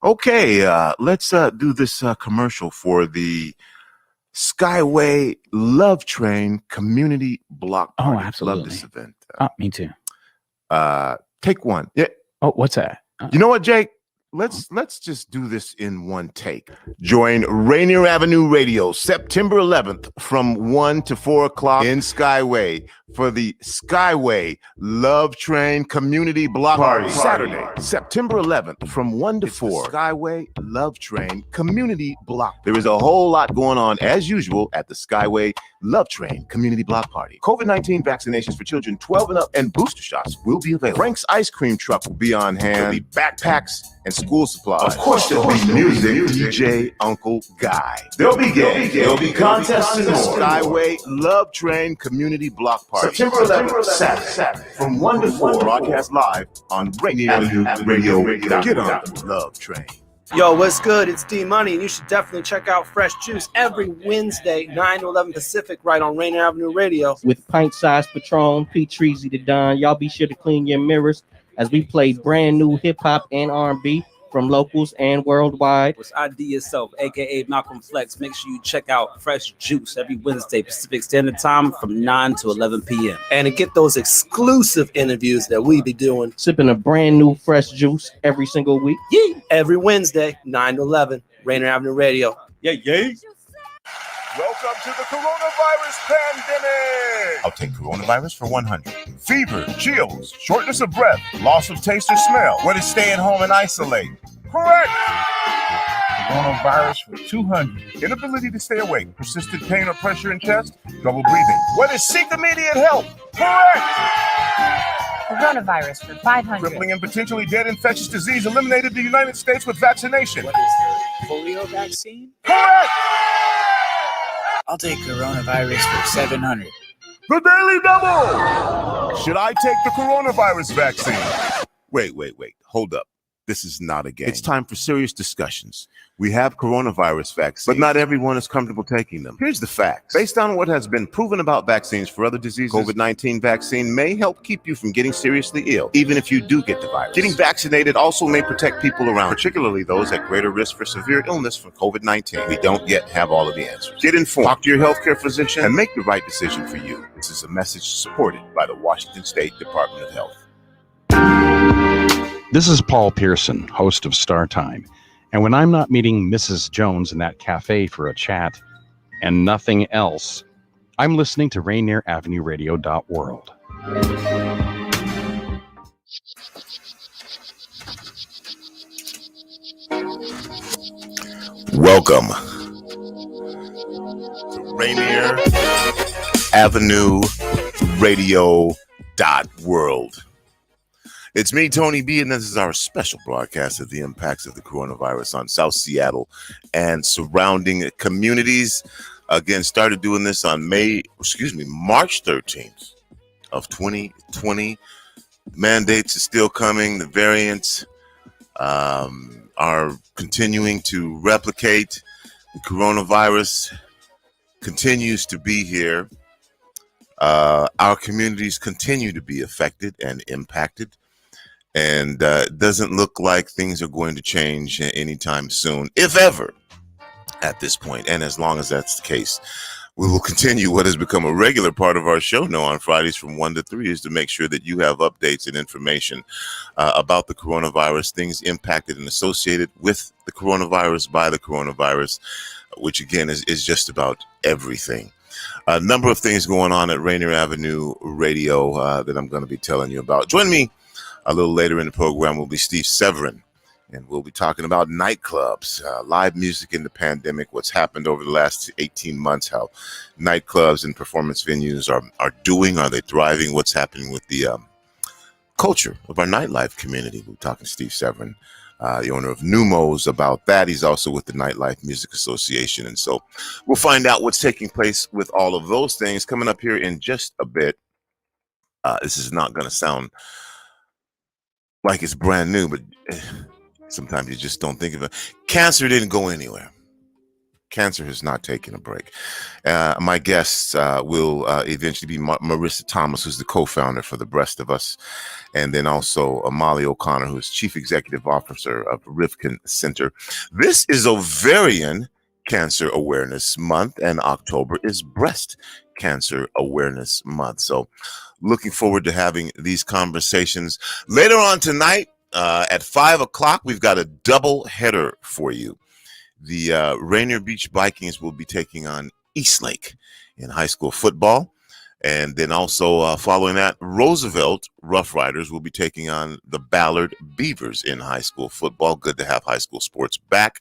Okay, let's do this commercial for the Skyway Love Train Community Block Party. Oh, absolutely. Love this event. Me too. Take one. Yeah. Oh, what's that? You know what, Jake? Let's just do this in one take. Join Rainier Avenue Radio September 11th from 1 to 4 o'clock in Skyway for the Skyway Love Train Community Block Party. Saturday, September 11th from 1 to 4. Skyway Love Train Community Block. There is a whole lot going on as usual at the Skyway Love Train Community Block Party. COVID-19 vaccinations for children 12 and up and booster shots will be available. Frank's Ice Cream Truck will be on hand. There'll be backpacks and school supplies. Of course, there'll be music. DJ Uncle Guy. There'll be games. There'll be contests and more. Skyway Love Train Community Block Party. September 11th, Saturday, from 1 to 4. Broadcast live on Rainier Avenue Radio App. Get on the Love Train. Yo, what's good? It's D-Money, and you should definitely check out Fresh Juice every Wednesday, 9 to 11 Pacific, right on Rainier Avenue Radio. With pint-sized Patron, P-Treasy the Don. Y'all be sure to clean your mirrors as we play brand new hip-hop and R&B from locals and worldwide. It's ID Yourself, a.k.a. Malcolm Flex. Make sure you check out Fresh Juice every Wednesday, Pacific Standard Time from 9 to 11 p.m. And to get those exclusive interviews that we be doing. Sipping a brand new Fresh Juice every single week. Yeah. Every Wednesday, 9 to 11, Rainier Avenue Radio. Yeah. Welcome to the coronavirus pandemic. I'll take coronavirus for 100. Fever, chills, shortness of breath, loss of taste or smell. What is stay at home and isolate? Correct. Coronavirus for 200. Inability to stay awake, persistent pain or pressure in chest, trouble breathing. What is seek immediate help? Correct. Coronavirus for 500. Crippling and potentially dead infectious disease eliminated in the United States with vaccination. What is the polio vaccine? Correct. I'll take coronavirus for 700. The Daily Double! Should I take the coronavirus vaccine? Wait. Hold up. This is not a game. It's time for serious discussions. We have coronavirus vaccines, but not everyone is comfortable taking them. Here's the facts. Based on what has been proven about vaccines for other diseases, COVID-19 vaccine may help keep you from getting seriously ill, even if you do get the virus. Getting vaccinated also may protect people around, particularly those at greater risk for severe illness from COVID-19. We don't yet have all of the answers. Get informed, talk to your healthcare physician, and make the right decision for you. This is a message supported by the Washington State Department of Health. This is Paul Pearson, host of Star Time. And when I'm not meeting Mrs. Jones in that cafe for a chat and nothing else, I'm listening to Rainier Avenue Radio.world. Welcome to Rainier Avenue Radio.world. It's me, Tony B, and this is our special broadcast of the impacts of the coronavirus on South Seattle and surrounding communities. Again, started doing this on March 13th of 2020. Mandates are still coming. The variants are continuing to replicate. The coronavirus continues to be here. Our communities continue to be affected and impacted. And it doesn't look like things are going to change anytime soon, if ever, at this point. And as long as that's the case, we will continue what has become a regular part of our show now on Fridays from 1 to 3 is to make sure that you have updates and information about the coronavirus, things impacted and associated with the coronavirus, by the coronavirus, which again is just about everything. A number of things going on at Rainier Avenue Radio that I'm going to be telling you about. Join me a little later in the program will be Steve Severin, and we'll be talking about nightclubs, live music in the pandemic, what's happened over the last 18 months, how nightclubs and performance venues are doing, are they thriving, what's happening with the culture of our nightlife community. We're talking to Steve Severin, the owner of Neumos, about that. He's also with the Nightlife Music Association, and so we'll find out what's taking place with all of those things coming up here in just a bit. This is not going to sound like it's brand new, but sometimes you just don't think of it. Cancer didn't go anywhere. Cancer has not taken a break. My guests will eventually be Marissa Thomas, who's the co-founder for The Breast of Us, and then also Molly O'Connor, who's Chief Executive Officer of Rivkin Center. This is Ovarian Cancer Awareness Month, and October is Breast Cancer Awareness Month. So looking forward to having these conversations. Later on tonight at 5 o'clock, we've got a double header for you. The Rainier Beach Vikings will be taking on Eastlake in high school football. And then also following that, Roosevelt Rough Riders will be taking on the Ballard Beavers in high school football. Good to have high school sports back.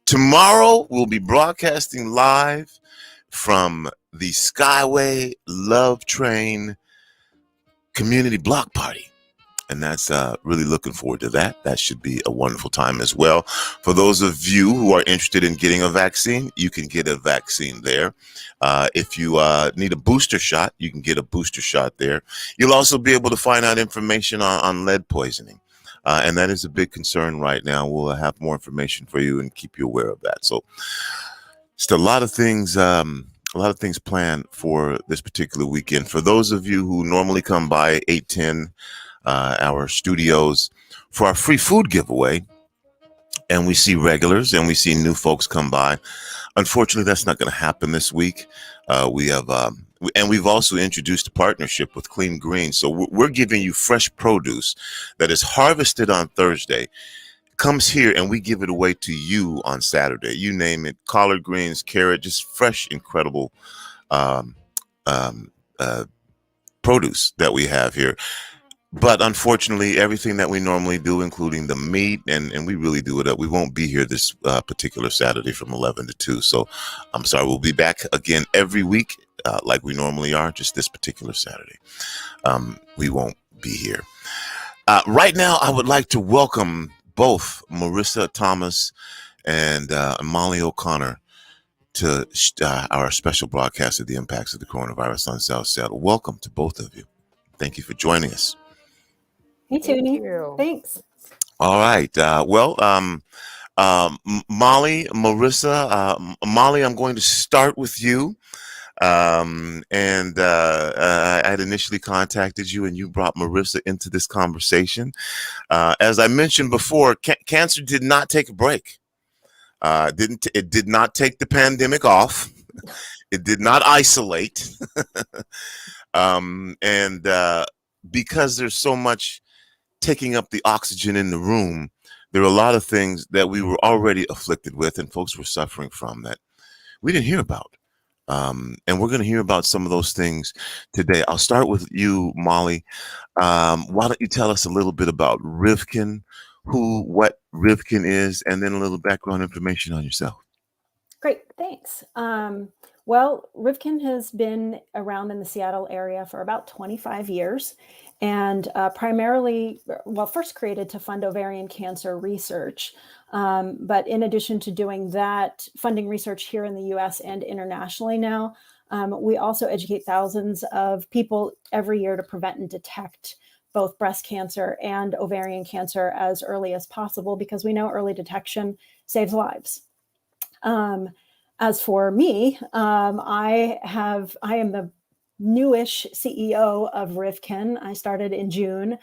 Tomorrow, we'll be broadcasting live from the Skyway Love Train Community Block Party. And that's really looking forward to that. That should be a wonderful time as well. For those of you who are interested in getting a vaccine, you can get a vaccine there. If you need a booster shot, you can get a booster shot there. You'll also be able to find out information on lead poisoning. And that is a big concern right now. We'll have more information for you and keep you aware of that. So just a lot of things planned for this particular weekend. For those of you who normally come by 810 our studios for our free food giveaway, and we see regulars and we see new folks come by. Unfortunately, that's not going to happen this week. We've also introduced a partnership with Clean Green. So we're giving you fresh produce that is harvested on Thursday, comes here, and we give it away to you on Saturday. You name it, collard greens, carrot, just fresh, incredible produce that we have here. But unfortunately, everything that we normally do, including the meat, and we really do it up. We won't be here this particular Saturday from 11 to 2. So I'm sorry. We'll be back again every week like we normally are. Just this particular Saturday, we won't be here. Right now, I would like to welcome both Marissa Thomas and Molly O'Connor to our special broadcast of the impacts of the coronavirus on South Seattle. Welcome to both of you. Thank you for joining us. Hey, Tony. Thanks. All right. Molly, Marissa, Molly, I'm going to start with you. I had initially contacted you, and you brought Marissa into this conversation. As I mentioned before, cancer did not take a break. It did not take the pandemic off. It did not isolate. Because there's so much taking up the oxygen in the room, there are a lot of things that we were already afflicted with and folks were suffering from that we didn't hear about. And we're going to hear about some of those things today. I'll start with you, Molly. Why don't you tell us a little bit about Rivkin, what Rivkin is, and then a little background information on yourself. Great, thanks. Well, Rivkin has been around in the Seattle area for about 25 years and primarily, first created to fund ovarian cancer research. But in addition to doing that, funding research here in the US and internationally now, we also educate thousands of people every year to prevent and detect both breast cancer and ovarian cancer as early as possible, because we know early detection saves lives. As for me, I am the newish CEO of Rivkin. I started in June.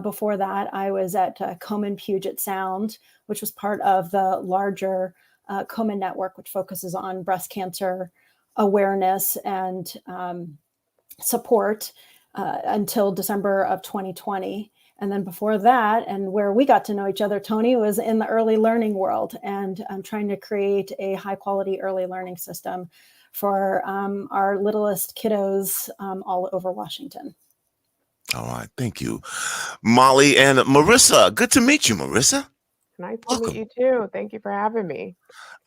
Before that, I was at Komen Puget Sound, which was part of the larger Komen network, which focuses on breast cancer awareness and support until December of 2020. And then before that, and where we got to know each other, Tony, was in the early learning world. And I'm trying to create a high quality early learning system for our littlest kiddos all over Washington. All right. Thank you, Molly and Marissa. Good to meet you, Marissa. Nice to meet you too. Thank you for having me.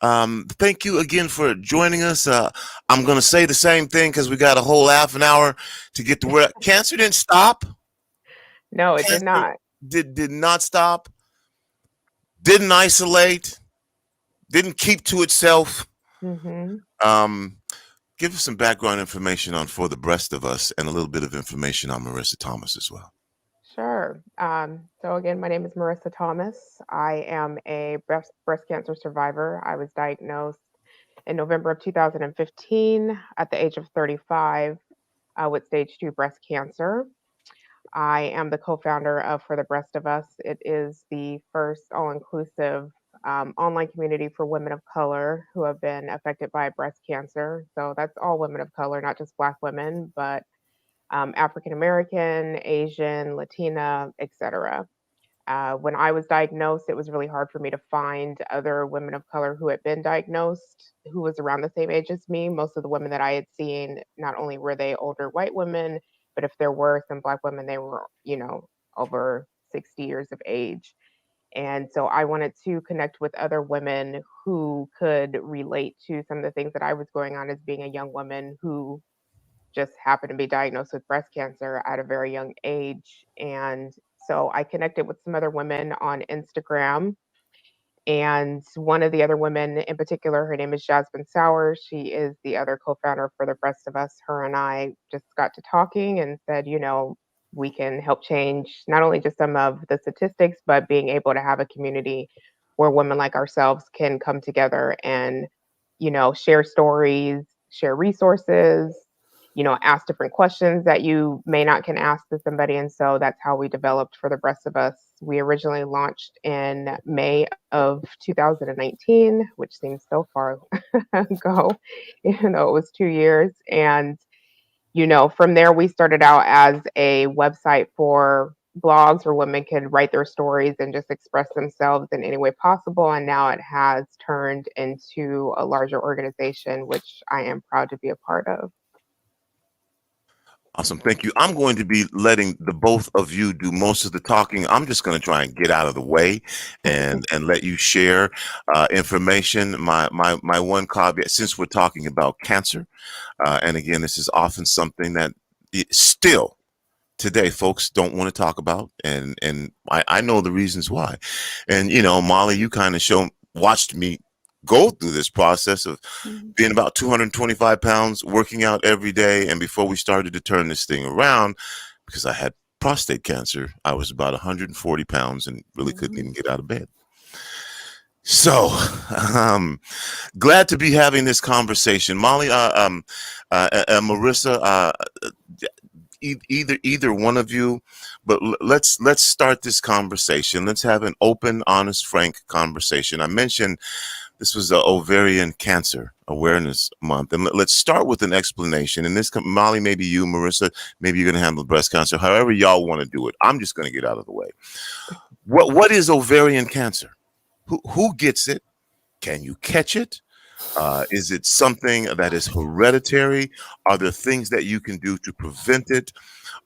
Thank you again for joining us. I'm going to say the same thing because we got a whole half an hour to get to where cancer didn't stop. No, it did not. Did not stop. Didn't isolate. Didn't keep to itself. Mm-hmm. Give us some background information on For the Breast of Us and a little bit of information on Marissa Thomas as well. Sure. So again, my name is Marissa Thomas. I am a breast cancer survivor. I was diagnosed in November of 2015 at the age of 35 with stage 2 breast cancer. I am the co-founder of For the Breast of Us. It is the first all-inclusive online community for women of color who have been affected by breast cancer. So that's all women of color, not just Black women, but African American, Asian, Latina, etc. When I was diagnosed, it was really hard for me to find other women of color who had been diagnosed, who was around the same age as me. Most of the women that I had seen, not only were they older white women, but if there were some Black women, they were, over 60 years of age. And so I wanted to connect with other women who could relate to some of the things that I was going on as being a young woman who just happened to be diagnosed with breast cancer at a very young age. And so I connected with some other women on Instagram. And one of the other women in particular, her name is Jasmine Sauer. She is the other co-founder for The Breast of Us. Her and I just got to talking and said, we can help change not only just some of the statistics, but being able to have a community where women like ourselves can come together and, share stories, share resources, ask different questions that you may not can ask to somebody. And so that's how we developed For the Breast of Us. We originally launched in May of 2019, which seems so far ago, even though it was 2 years. And, from there, we started out as a website for blogs where women could write their stories and just express themselves in any way possible. And now it has turned into a larger organization, which I am proud to be a part of. Awesome. Thank you. I'm going to be letting the both of you do most of the talking. I'm just going to try and get out of the way and let you share information. My one caveat, since we're talking about cancer, and again, this is often something that still today folks don't want to talk about. And I know the reasons why. And, Molly, you kind of watched me go through this process of being about 225 pounds, working out every day. And before we started to turn this thing around, because I had prostate cancer, I was about 140 pounds and really couldn't even get out of bed. So glad to be having this conversation. Molly, Marissa, either one of you, but let's start this conversation. Let's have an open, honest, frank conversation. I mentioned this was the Ovarian Cancer Awareness Month. And let's start with an explanation. And this, Molly, maybe you, Marissa, maybe you're going to handle breast cancer, however y'all want to do it. I'm just going to get out of the way. What is ovarian cancer? Who gets it? Can you catch it? Is it something that is hereditary? Are there things that you can do to prevent it?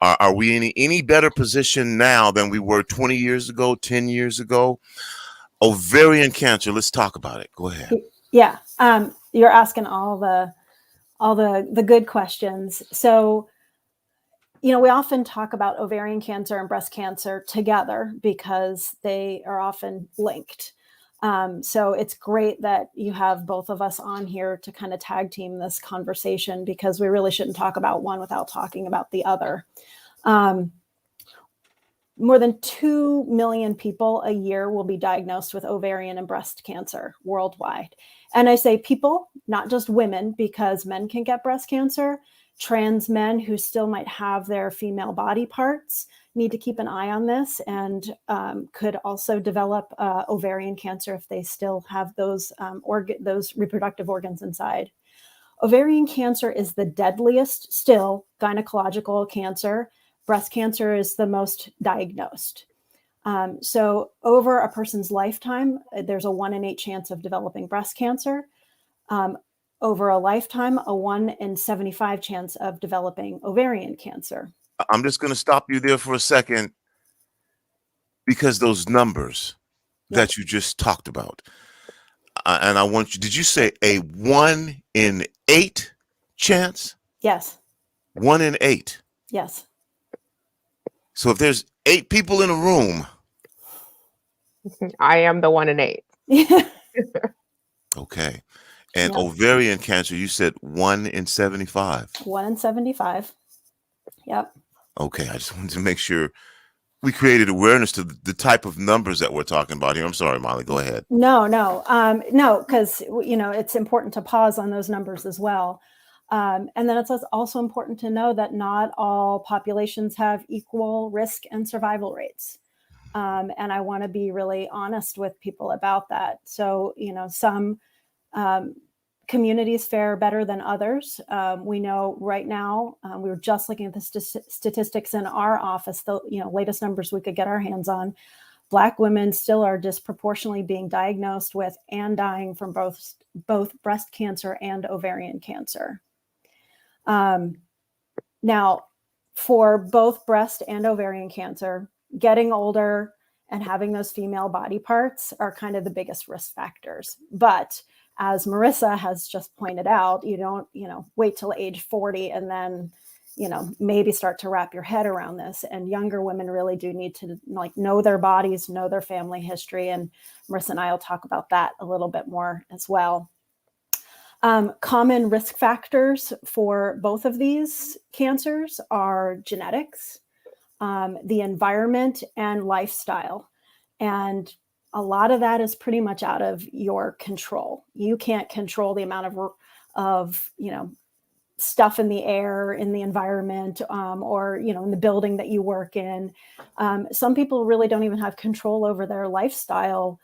Are we in any better position now than we were 20 years ago, 10 years ago? Ovarian cancer. Let's talk about it. Go ahead. Yeah. You're asking all the good questions. So, we often talk about ovarian cancer and breast cancer together because they are often linked. So it's great that you have both of us on here to kind of tag team this conversation, because we really shouldn't talk about one without talking about the other. More than 2 million people a year will be diagnosed with ovarian and breast cancer worldwide. And I say people, not just women, because men can get breast cancer. Trans men who still might have their female body parts need to keep an eye on this, and could also develop ovarian cancer if they still have those reproductive organs inside. Ovarian cancer is the deadliest still gynecological cancer. Breast cancer is the most diagnosed. So over a person's lifetime, there's a 1 in 8 chance of developing breast cancer. Over a lifetime, a 1 in 75 chance of developing ovarian cancer. I'm just going to stop you there for a second, because those numbers that you just talked about, and I want you, did you say a 1 in 8 chance? Yes. 1 in 8. Yes. So if there's 8 people in a room, I am the 1 in 8. Okay. And ovarian cancer, you said 1 in 75. 1 in 75. Yep. Okay. I just wanted to make sure we created awareness to the type of numbers that we're talking about here. I'm sorry, Molly, go ahead. No, because it's important to pause on those numbers as well. And then it's also important to know that not all populations have equal risk and survival rates. And I want to be really honest with people about that. So, some communities fare better than others. We know right now, we were just looking at the statistics in our office, the latest numbers we could get our hands on. Black women still are disproportionately being diagnosed with and dying from both breast cancer and ovarian cancer. Now, for both breast and ovarian cancer, getting older and having those female body parts are kind of the biggest risk factors. But as Marissa has just pointed out, you don't, wait till age 40 and then, maybe start to wrap your head around this. And younger women really do need to know their bodies, know their family history. And Marissa and I will talk about that a little bit more as well. Common risk factors for both of these cancers are genetics, the environment, and lifestyle. And a lot of that is pretty much out of your control. You can't control the amount of stuff in the air, in the environment, or, in the building that you work in. Some people really don't even have control over their lifestyle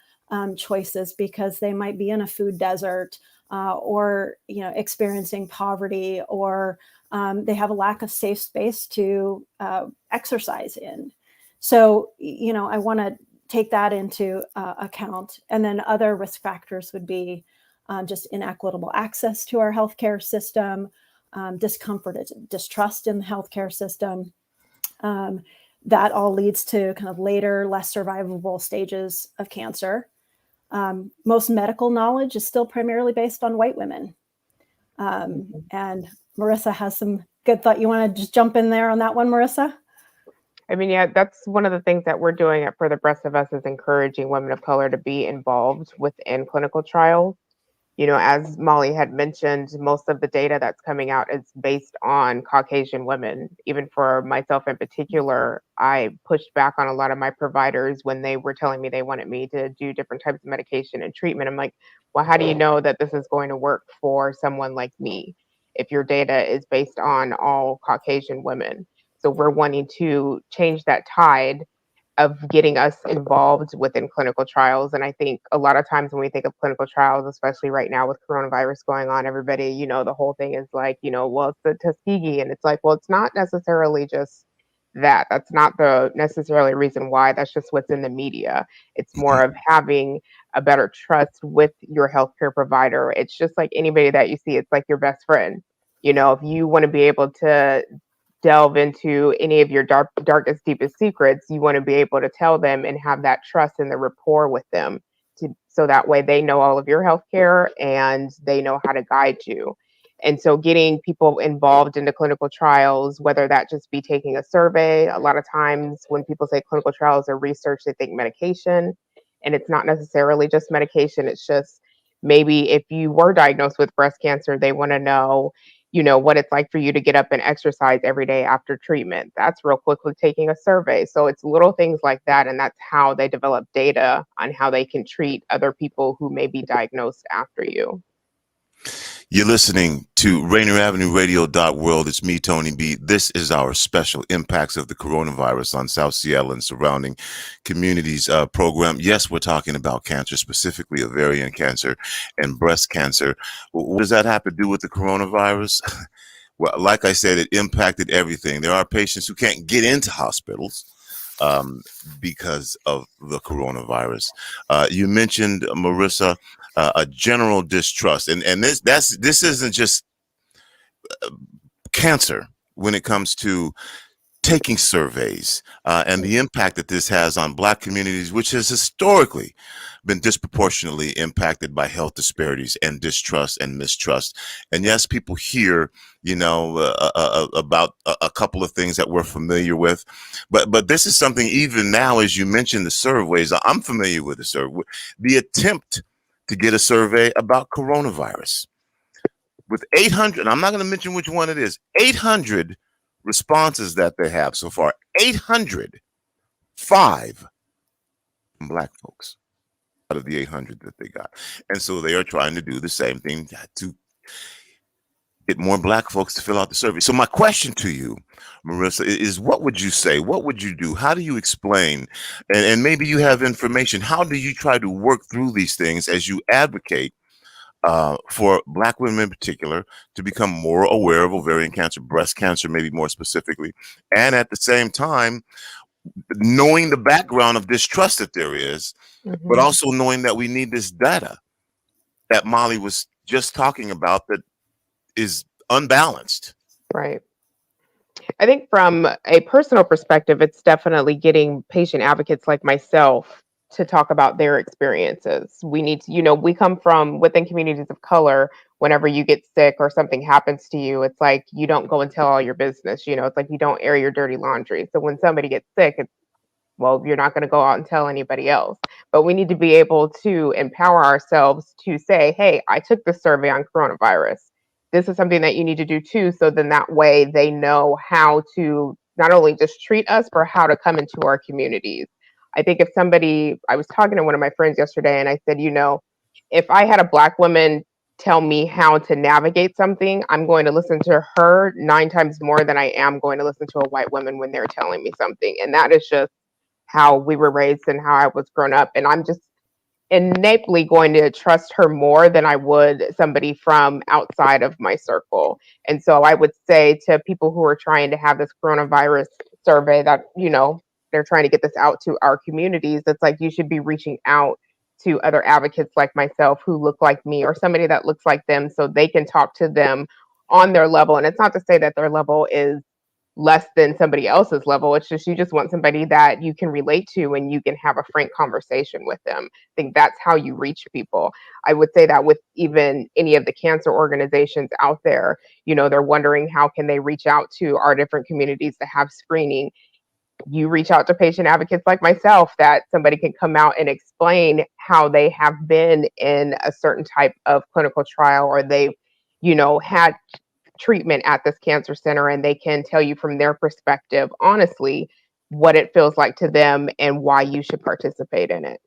choices because they might be in a food desert, or, experiencing poverty, or they have a lack of safe space to exercise in. So, I want to take that into account. And then other risk factors would be just inequitable access to our healthcare system, discomfort, distrust in the healthcare system. That all leads to kind of later, less survivable stages of cancer. Most medical knowledge is still primarily based on white women. And Marissa has some good thought. You want to just jump in there on that one, Marissa? I mean, yeah, that's one of the things that we're doing at For the Breast of Us is encouraging women of color to be involved within clinical trials. As Molly had mentioned, most of the data that's coming out is based on Caucasian women. Even for myself in particular, I pushed back on a lot of my providers when they were telling me they wanted me to do different types of medication and treatment. I'm like, well, how do you know that this is going to work for someone like me if your data is based on all Caucasian women? So we're wanting to change that tide of getting us involved within clinical trials. And I think a lot of times when we think of clinical trials, especially right now with coronavirus going on, everybody, the whole thing is like, well, it's the Tuskegee. And it's like, well, it's not necessarily just that. That's not the necessarily reason why. That's just what's in the media. It's more of having a better trust with your healthcare provider. It's just like anybody that you see, it's like your best friend. If you want to be able to delve into any of your darkest, deepest secrets, you want to be able to tell them and have that trust and the rapport with them so that way they know all of your healthcare and they know how to guide you. And so getting people involved in the clinical trials, whether that just be taking a survey, a lot of times when people say clinical trials or research, they think medication, and it's not necessarily just medication. It's just maybe if you were diagnosed with breast cancer, they want to know what it's like for you to get up and exercise every day after treatment. That's real quickly taking a survey. So it's little things like that. And that's how they develop data on how they can treat other people who may be diagnosed after you. You're listening to Rainier Avenue Radio World. It's me, Tony B. This is our special Impacts of the Coronavirus on South Seattle and surrounding communities program. Yes, we're talking about cancer, specifically ovarian cancer and breast cancer. What does that have to do with the coronavirus? Well, like I said, it impacted everything. There are patients who can't get into hospitals because of the coronavirus. You mentioned, Marissa, a general distrust, and this isn't just cancer when it comes to taking surveys and the impact that this has on Black communities, which has historically been disproportionately impacted by health disparities and distrust and mistrust. And yes, people hear, about a couple of things that we're familiar with, but this is something even now, as you mentioned, the surveys, I'm familiar with the survey, the attempt to get a survey about coronavirus with 800, I'm not going to mention which one it is, 800 responses that they have so far, 800 5 Black folks out of the 800 that they got. And so they are trying to do the same thing to get more Black folks to fill out the survey. So my question to you, Marissa, is what would you say? What would you do? How do you explain? And maybe you have information. How do you try to work through these things as you advocate for Black women in particular to become more aware of ovarian cancer, breast cancer, maybe more specifically, and at the same time, knowing the background of distrust that there is, but also knowing that we need this data that Molly was just talking about that is unbalanced. Right. I think from a personal perspective, it's definitely getting patient advocates like myself to talk about their experiences. We need to, we come from within communities of color. Whenever you get sick or something happens to you, it's like you don't go and tell all your business. It's like you don't air your dirty laundry. So when somebody gets sick, you're not going to go out and tell anybody else. But we need to be able to empower ourselves to say, hey, I took the survey on coronavirus. This is something that you need to do too. So then that way they know how to not only just treat us, but how to come into our communities. I think I was talking to one of my friends yesterday and I said, if I had a Black woman tell me how to navigate something, I'm going to listen to her 9 times more than I am going to listen to a white woman when they're telling me something. And that is just how we were raised and how I was grown up. And I'm just innately going to trust her more than I would somebody from outside of my circle. And so I would say to people who are trying to have this coronavirus survey that, they're trying to get this out to our communities, it's like you should be reaching out to other advocates like myself who look like me or somebody that looks like them so they can talk to them on their level. And it's not to say that their level is less than somebody else's level. It's just you just want somebody that you can relate to and you can have a frank conversation with them. I think that's how you reach people. I would say that with even any of the cancer organizations out there, they're wondering how can they reach out to our different communities to have screening. You reach out to patient advocates like myself that somebody can come out and explain how they have been in a certain type of clinical trial or they've, had treatment at this cancer center and they can tell you from their perspective, honestly, what it feels like to them and why you should participate in it.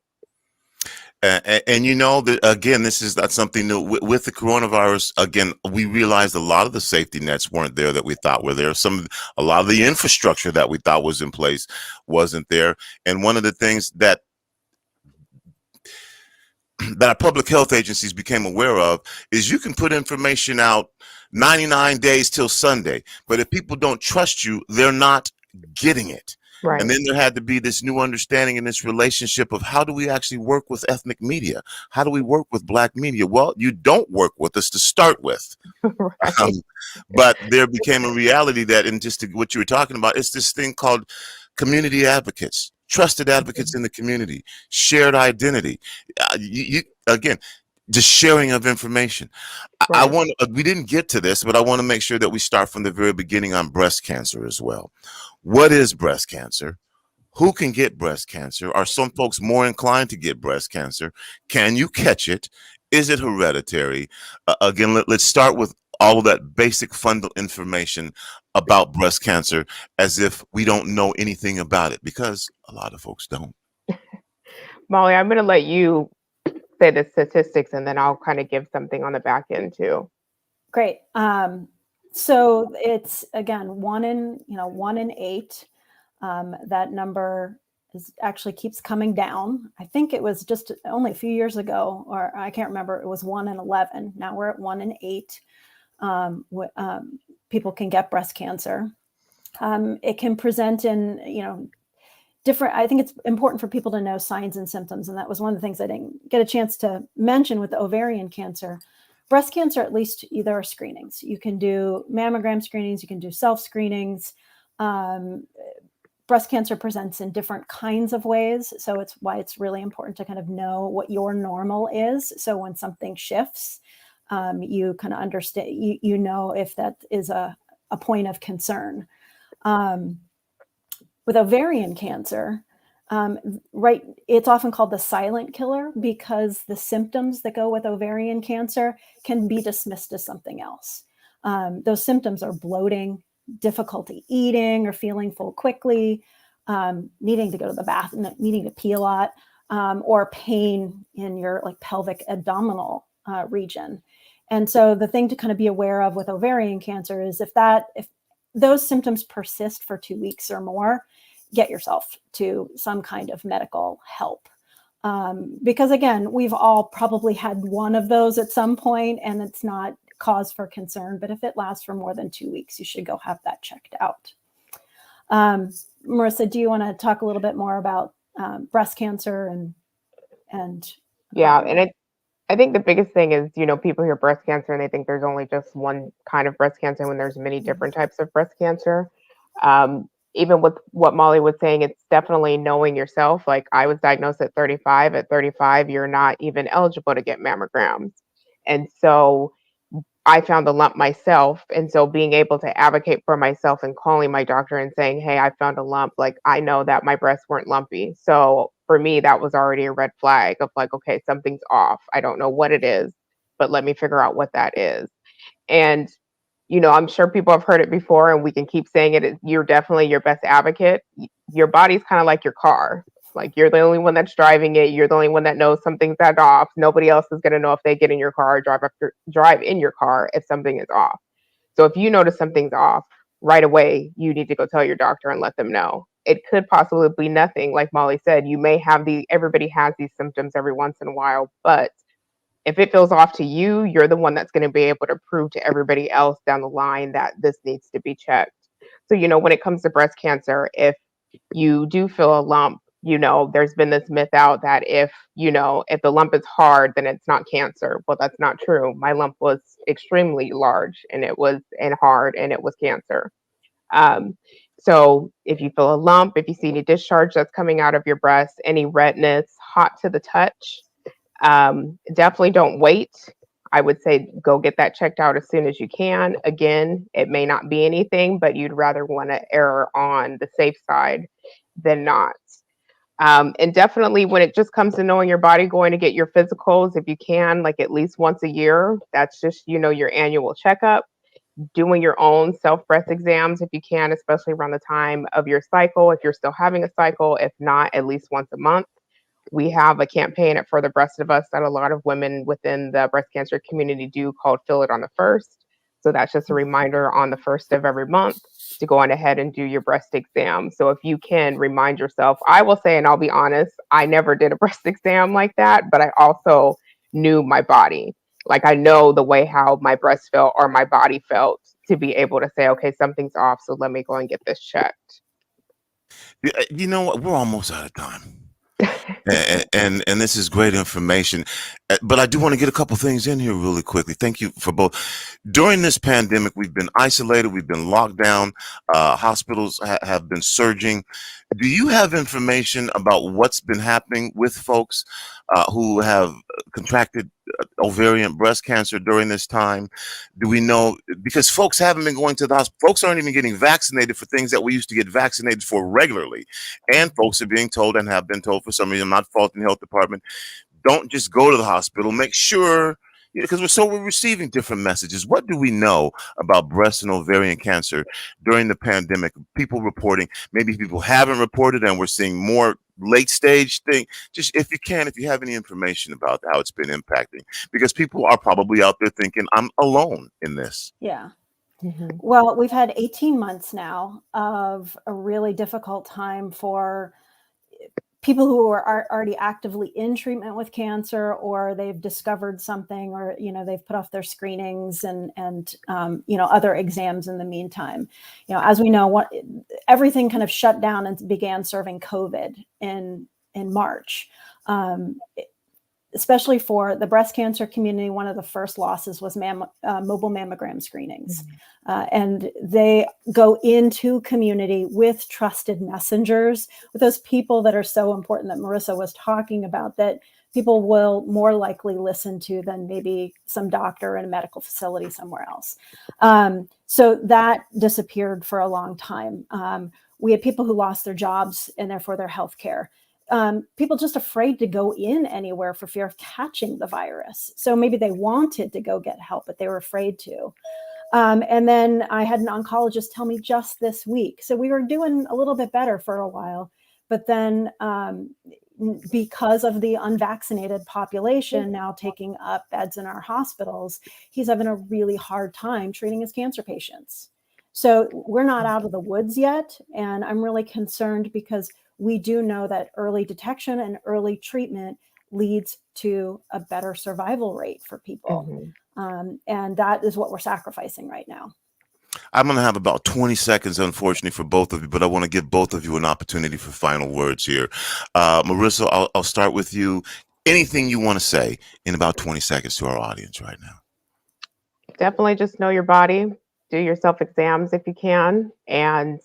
And that again, this is not something new with the coronavirus. Again, we realized a lot of the safety nets weren't there that we thought were there. A lot of the infrastructure that we thought was in place wasn't there. And one of the things that our public health agencies became aware of is you can put information out 99 days till Sunday, but if people don't trust you, they're not getting it. Right. And then there had to be this new understanding in this relationship of how do we actually work with ethnic media? How do we work with Black media? Well, you don't work with us to start with. Right. But there became a reality that, and just what you were talking about, it's this thing called community advocates, trusted advocates in the community, shared identity. Again, just sharing of information. Right. We didn't get to this, but I want to make sure that we start from the very beginning on breast cancer as well. What is breast cancer? Who can get breast cancer? Are some folks more inclined to get breast cancer? Can you catch it? Is it hereditary? Again, let's start with all of that basic fundamental information about breast cancer as if we don't know anything about it, because a lot of folks don't. Molly, I'm going to let you say the statistics and then I'll kind of give something on the back end too. Great. So it's again 1 in 8. That number actually keeps coming down. I think it was just only a few years ago, or I can't remember. It was 1 in 11. Now we're at 1 in 8. People can get breast cancer. It can present in different. I think it's important for people to know signs and symptoms, and that was one of the things I didn't get a chance to mention with the ovarian cancer. Breast cancer, at least there are screenings. You can do mammogram screenings, you can do self-screenings. Breast cancer presents in different kinds of ways. So it's why it's really important to kind of know what your normal is. So when something shifts, you kind of understand, you know if that is a point of concern. With ovarian cancer, it's often called the silent killer because the symptoms that go with ovarian cancer can be dismissed as something else. Those symptoms are bloating, difficulty eating or feeling full quickly, needing to go to the bathroom, needing to pee a lot, or pain in your like pelvic abdominal region. And so the thing to kind of be aware of with ovarian cancer is if those symptoms persist for 2 weeks or more, get yourself to some kind of medical help. Because again, we've all probably had one of those at some point and it's not cause for concern, but if it lasts for more than 2 weeks, you should go have that checked out. Marissa, do you want to talk a little bit more about breast cancer and Yeah, and I think the biggest thing is, people hear breast cancer and they think there's only just one kind of breast cancer when there's many different types of breast cancer. Even with what Molly was saying, it's definitely knowing yourself. Like I was diagnosed at 35. At 35, you're not even eligible to get mammograms. And so I found the lump myself. And so being able to advocate for myself and calling my doctor and saying, hey, I found a lump, like I know that my breasts weren't lumpy. So for me, that was already a red flag of like, okay, something's off. I don't know what it is, but let me figure out what that is. And, I'm sure people have heard it before and we can keep saying it. You're definitely your best advocate. Your body's kind of like your car. Like you're the only one that's driving it. You're the only one that knows something's off. Nobody else is going to know if they get in your car or drive in your car if something is off. So if you notice something's off right away, you need to go tell your doctor and let them know. It could possibly be nothing. Like Molly said, you may have everybody has these symptoms every once in a while, but if it feels off to you, you're the one that's going to be able to prove to everybody else down the line that this needs to be checked. So, when it comes to breast cancer, if you do feel a lump, there's been this myth out that if the lump is hard, then it's not cancer. Well, that's not true. My lump was extremely large and hard and it was cancer. So if you feel a lump, if you see any discharge that's coming out of your breast, any redness, hot to the touch, definitely don't wait. I would say go get that checked out as soon as you can. Again, it may not be anything, but you'd rather want to err on the safe side than not. And definitely when it just comes to knowing your body, going to get your physicals, if you can, like at least once a year, that's just, your annual checkup. Doing your own self-breast exams if you can, especially around the time of your cycle, if you're still having a cycle, if not, at least once a month. We have a campaign at For the Breast of Us that a lot of women within the breast cancer community do called Feel It on the First. So that's just a reminder on the first of every month to go on ahead and do your breast exam. So if you can remind yourself, I will say, and I'll be honest, I never did a breast exam like that, but I also knew my body. Like I know the way how my breast felt or my body felt to be able to say, okay, something's off. So let me go and get this checked. You know what? We're almost out of time. and this is great information, but I do want to get a couple things in here really quickly. Thank you for both. During this pandemic, we've been isolated, we've been locked down, hospitals have been surging. Do you have information about what's been happening with folks who have contracted ovarian breast cancer during this time? Do we know, because folks haven't been going to the hospital, folks aren't even getting vaccinated for things that we used to get vaccinated for regularly, and folks are being told and have been told for some reason, I'm not faulting the health department, don't just go to the hospital, make sure, because we're receiving different messages. What do we know about breast and ovarian cancer during the pandemic? People reporting, maybe people haven't reported, and we're seeing more late stage thing. Just if you have any information about how it's been impacting, because people are probably out there thinking, I'm alone in this. Yeah. Mm-hmm. Well, we've had 18 months now of a really difficult time for people who are already actively in treatment with cancer, or they've discovered something, or, they've put off their screenings and other exams in the meantime. As we know, everything kind of shut down and began serving COVID in March. Especially for the breast cancer community, one of the first losses was mobile mammogram screenings. Mm-hmm. And they go into community with trusted messengers, with those people that are so important that Marissa was talking about, that people will more likely listen to than maybe some doctor in a medical facility somewhere else. So that disappeared for a long time. We had people who lost their jobs and therefore their health care. People just afraid to go in anywhere for fear of catching the virus. So maybe they wanted to go get help, but they were afraid to. And then I had an oncologist tell me just this week. So we were doing a little bit better for a while. But then because of the unvaccinated population now taking up beds in our hospitals, he's having a really hard time treating his cancer patients. So we're not out of the woods yet. And I'm really concerned because we do know that early detection and early treatment leads to a better survival rate for people. And that is what we're sacrificing right now. I'm going to have about 20 seconds, unfortunately, for both of you, but I want to give both of you an opportunity for final words here. Marissa, I'll start with you. Anything you want to say in about 20 seconds to our audience right now? Definitely just know your body, do your self-exams if you can, and,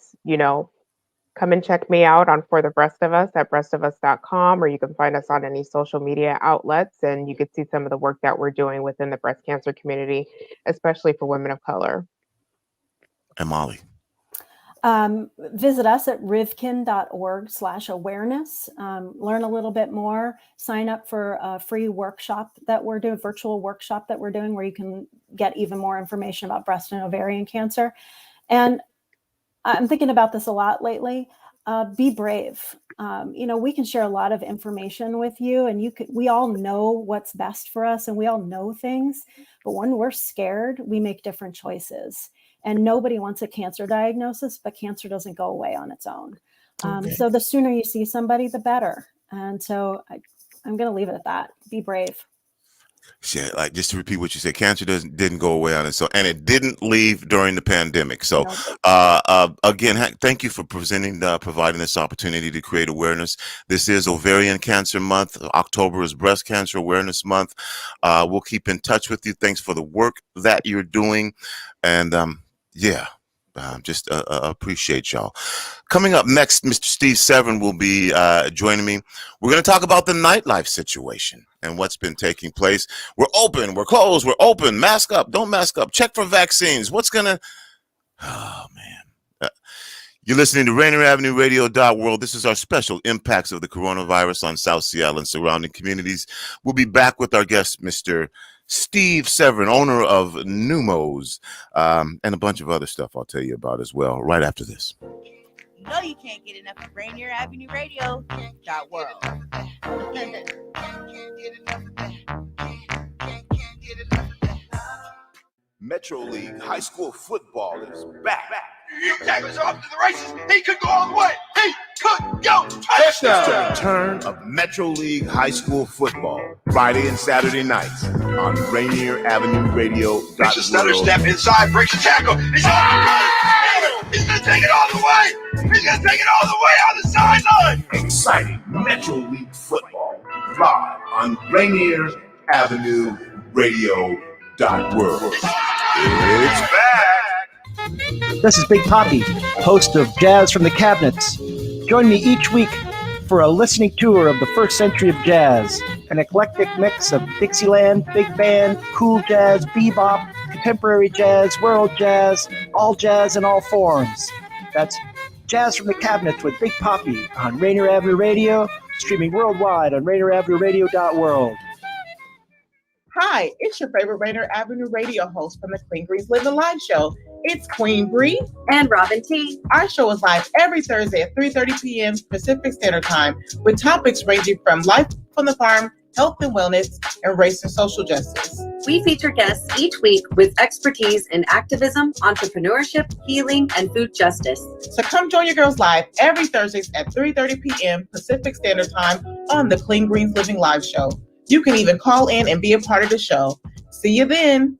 come and check me out on For the Breast of Us at breastofus.com, or you can find us on any social media outlets, and you can see some of the work that we're doing within the breast cancer community, especially for women of color. And Molly? Visit us at rivkin.org/awareness. Learn a little bit more. Sign up for a free workshop that we're doing, virtual workshop that we're doing, where you can get even more information about breast and ovarian cancer. And I'm thinking about this a lot lately. Be brave. We can share a lot of information with you, and we all know what's best for us, and we all know things. But when we're scared, we make different choices. And nobody wants a cancer diagnosis, but cancer doesn't go away on its own. So the sooner you see somebody, the better. And so I'm going to leave it at that. Be brave. Yeah, like just to repeat what you said, cancer didn't go away on it, and it didn't leave during the pandemic. So, again, thank you for providing this opportunity to create awareness. This is Ovarian Cancer Month. October is Breast Cancer Awareness Month. We'll keep in touch with you. Thanks for the work that you're doing, and just appreciate y'all. Coming up next, Mr. Steve Severin will be joining me. We're going to talk about the nightlife situation and what's been taking place. We're open, we're closed, we're open. Mask up, don't mask up. Check for vaccines. Oh, man. You're listening to Rainier Avenue Radio World. This is our special Impacts of the Coronavirus on South Seattle and surrounding communities. We'll be back with our guest, Mr. Steve Severin, owner of Neumos, and a bunch of other stuff I'll tell you about as well right after this. No, you can't get enough of Rainier Avenue Radio World. Metro League High School football is back. You tackles off to the races. He could go all the way. He could go. Touchdown. The return of Metro League High School football, Friday and Saturday nights on Rainier Avenue Radio. Makes a stutter step inside, breaks a tackle. He's going to take it all the way. He's going to take it all the way on the sideline. Exciting Metro League football live on Rainier Avenue Radio World. It's back. This is Big Poppy, host of Jazz from the Cabinets. Join me each week for a listening tour of the first century of jazz, an eclectic mix of Dixieland, big band, cool jazz, bebop, contemporary jazz, world jazz, all jazz in all forms. That's Jazz from the Cabinets with Big Poppy on Rainier Avenue Radio, streaming worldwide on RainierAvenueRadio.world. Hi, it's your favorite Rainier Avenue Radio host from the Clean Breeze Living Live Show. It's Queen Bree and Robin T. Our show is live every Thursday at 3:30 p.m. Pacific Standard Time with topics ranging from life on the farm, health and wellness, and race and social justice. We feature guests each week with expertise in activism, entrepreneurship, healing, and food justice. So come join your girls live every Thursdays at 3:30 p.m. Pacific Standard Time on the Clean Greens Living Live Show. You can even call in and be a part of the show. See you then.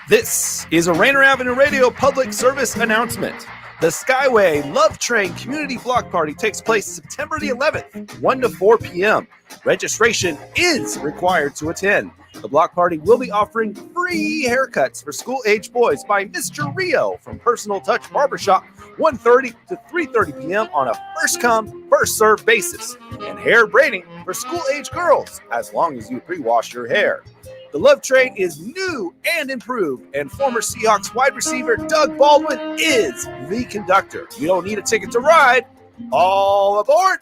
This is a Rainier Avenue Radio public service announcement. The Skyway Love Train Community Block Party takes place September the 11th, 1 to 4 p.m. Registration is required to attend. The block party will be offering free haircuts for school-age boys by Mr. Rio from Personal Touch Barbershop, 1:30 to 3:30 p.m. on a first-come, first-served basis, and hair braiding for school-age girls, as long as you pre-wash your hair. The Love Train is new and improved, and former Seahawks wide receiver Doug Baldwin is the conductor. You don't need a ticket to ride. All aboard!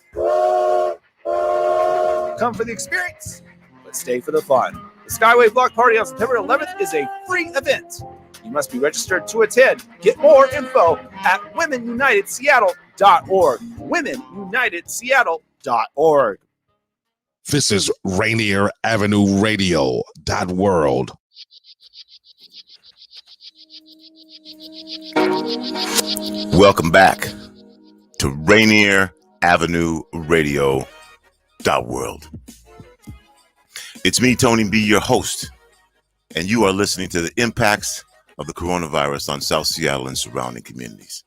Come for the experience, but stay for the fun. The Skyway Block Party on September 11th is a free event. You must be registered to attend. Get more info at womenunitedseattle.org. womenunitedseattle.org. This is Rainier Avenue Radio .world. Welcome back to Rainier Avenue Radio .world. It's me, Tony B., your host, and you are listening to the impacts of the coronavirus on South Seattle and surrounding communities.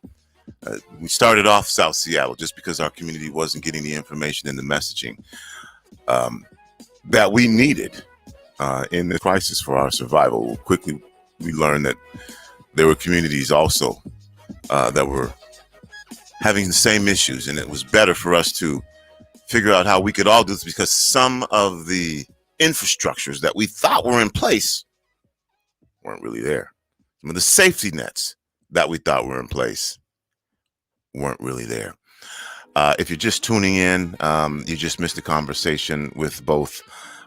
We started off South Seattle just because our community wasn't getting the information and the messaging that we needed in the crisis for our survival. Quickly, we learned that there were communities also that were having the same issues, and it was better for us to figure out how we could all do this, because some of the infrastructures that we thought were in place weren't really there. Some of the safety nets that we thought were in place weren't really there. If you're just tuning in, you just missed a conversation with both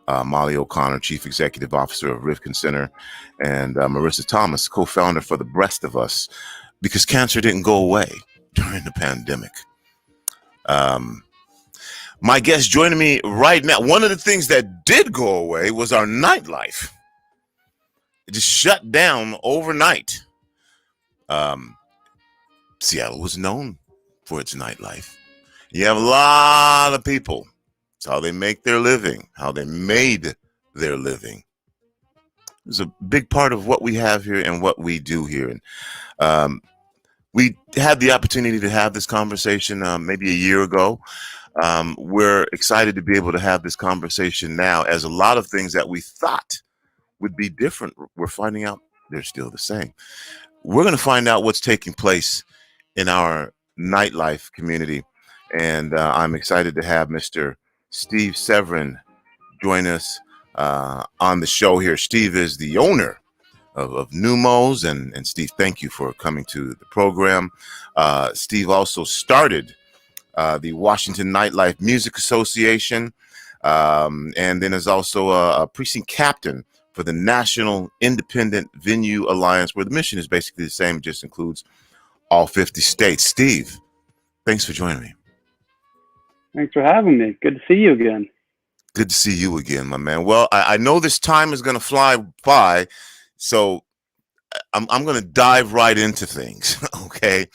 Molly O'Connor, Chief Executive Officer of Rivkin Center, and Marissa Thomas, co-founder for The Breast of Us, because cancer didn't go away during the pandemic. My guest joining me right now, one of the things that did go away was our nightlife. It just shut down overnight. Seattle was known for its nightlife. You have a lot of people. It's how they make their living, how they made their living. It's a big part of what we have here and what we do here. And we had the opportunity to have this conversation maybe a year ago. We're excited to be able to have this conversation now, as a lot of things that we thought would be different, we're finding out they're still the same. We're going to find out what's taking place in our nightlife community. And I'm excited to have Mr. Steve Severin join us on the show here. Steve is the owner of Neumos. And Steve, thank you for coming to the program. Steve also started the Washington Nightlife Music Association, and then is also a precinct captain for the National Independent Venue Alliance, where the mission is basically the same. It just includes all 50 states. Steve, thanks for joining me. Thanks for having me. Good to see you again. Good to see you again, my man. Well, I know this time is going to fly by, so I'm going to dive right into things, okay?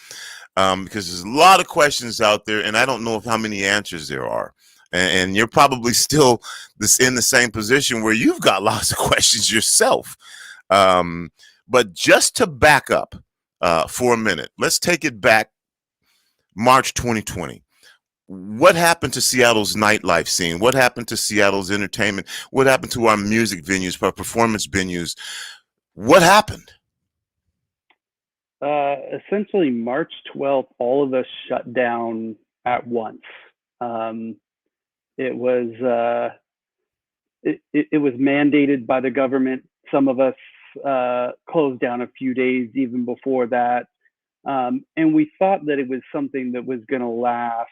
Because there's a lot of questions out there, and I don't know how many answers there are. And you're probably still in the same position where you've got lots of questions yourself. But just to back up for a minute, let's take it back March 2020. What happened to Seattle's nightlife scene? What happened to Seattle's entertainment? What happened to our music venues, our performance venues? What happened? Essentially, March 12th, all of us shut down at once. It was mandated by the government. Some of us closed down a few days even before that. And we thought that it was something that was going to last,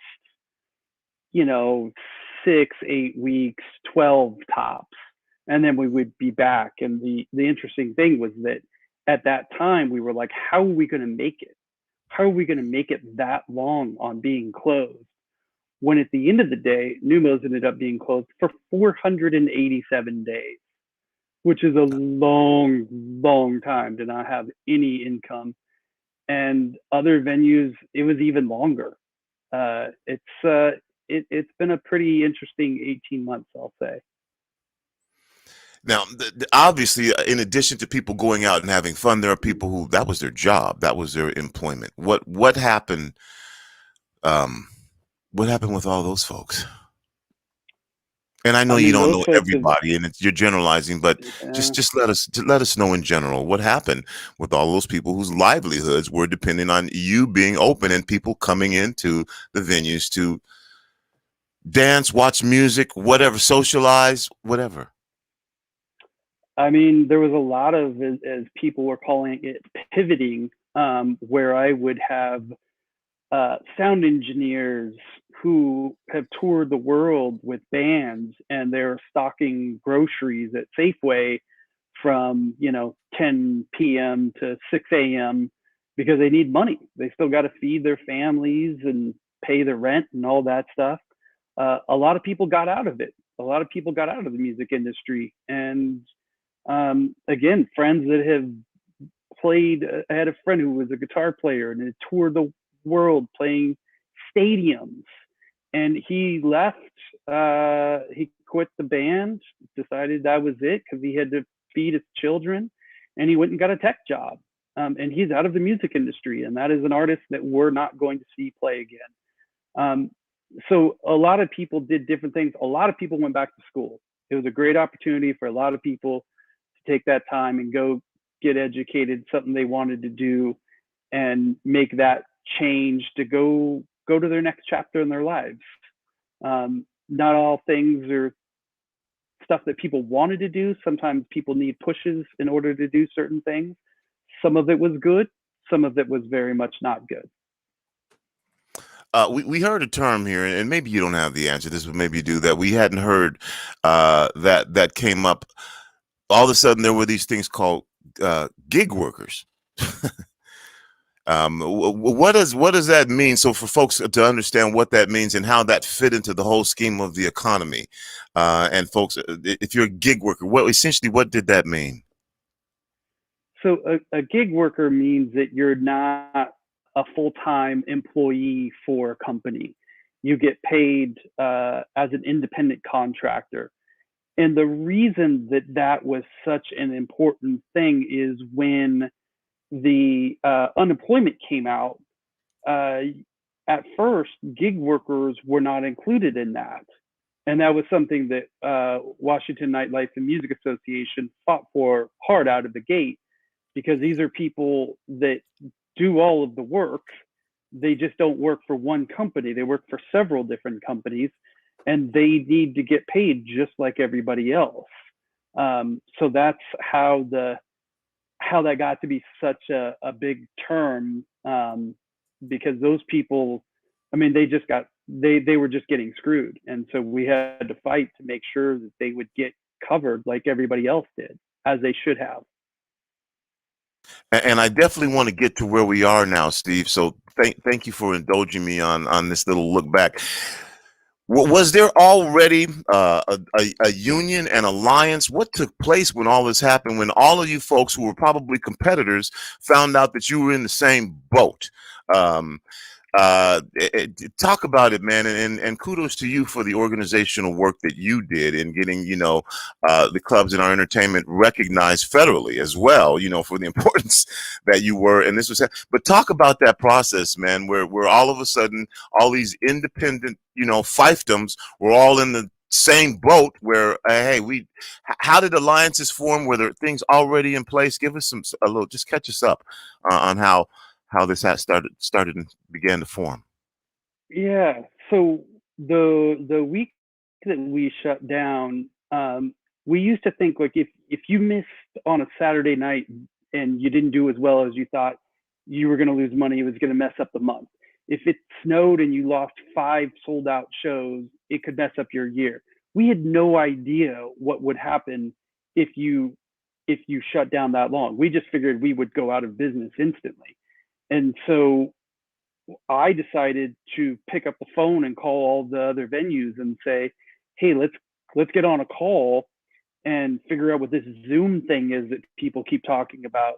6-8 weeks, 12 tops, and then we would be back. And the interesting thing was that at that time, we were like, how are we going to make it? How are we going to make it that long on being closed? When at the end of the day, Neumos ended up being closed for 487 days, which is a long, long time to not have any income. And other venues, it was even longer. It's been a pretty interesting 18 months, I'll say. Now, obviously, in addition to people going out and having fun, there are people who that was their job, that was their employment. What happened? What happened with all those folks? And I know you don't know everybody, and you're generalizing, but just let us know in general what happened with all those people whose livelihoods were depending on you being open and people coming into the venues to dance, watch music, whatever, socialize, whatever. I mean, there was a lot of, as people were calling it, pivoting, where I would have sound engineers who have toured the world with bands, and they're stocking groceries at Safeway from 10 p.m. to 6 a.m. because they need money. They still got to feed their families and pay the rent and all that stuff. A lot of people got out of it. A lot of people got out of the music industry. And again, friends that have played, I had a friend who was a guitar player and had toured the world playing stadiums. And he left, he quit the band, decided that was it because he had to feed his children, and he went and got a tech job. And he's out of the music industry, and that is an artist that we're not going to see play again. So a lot of people did different things. A lot of people went back to school. It was a great opportunity for a lot of people to take that time and go get educated, something they wanted to do, and make that change to go to their next chapter in their lives. Not all things are stuff that people wanted to do. Sometimes people need pushes in order to do certain things. Some of it was good. Some of it was very much not good. We heard a term here, and maybe you don't have the answer to this, but maybe you do, that we hadn't heard that came up. All of a sudden, there were these things called gig workers. What does that mean? So for folks to understand what that means and how that fit into the whole scheme of the economy, and folks, if you're a gig worker, what did that mean? So a gig worker means that you're not a full-time employee for a company. You get paid as an independent contractor. And the reason that was such an important thing is when the unemployment came out, at first, gig workers were not included in that. And that was something that Washington Nightlife and Music Association fought for hard out of the gate, because these are people that do all of the work. They just don't work for one company. They work for several different companies, and they need to get paid just like everybody else. So that's how that got to be such a big term, because those people, I mean, they were just getting screwed. And so we had to fight to make sure that they would get covered like everybody else did, as they should have. And I definitely want to get to where we are now, Steve. So thank you for indulging me on this little look back. Was there already a union and alliance? What took place when all this happened, when all of you folks who were probably competitors found out that you were in the same boat? Talk about it, man, and kudos to you for the organizational work that you did in getting, the clubs in our entertainment recognized federally as well, for the importance that you were. And this was, but talk about that process, man, where all of a sudden all these independent, fiefdoms were all in the same boat. Where how did alliances form? Were there things already in place? Give us just catch us up on how this has started and began to form. Yeah. So the week that we shut down, we used to think, like, if you missed on a Saturday night and you didn't do as well as you thought, you were going to lose money. It was going to mess up the month. If it snowed and you lost 5 sold out shows, it could mess up your year. We had no idea what would happen if you shut down that long. We just figured we would go out of business instantly. And so I decided to pick up the phone and call all the other venues and say, hey, let's get on a call and figure out what this Zoom thing is that people keep talking about,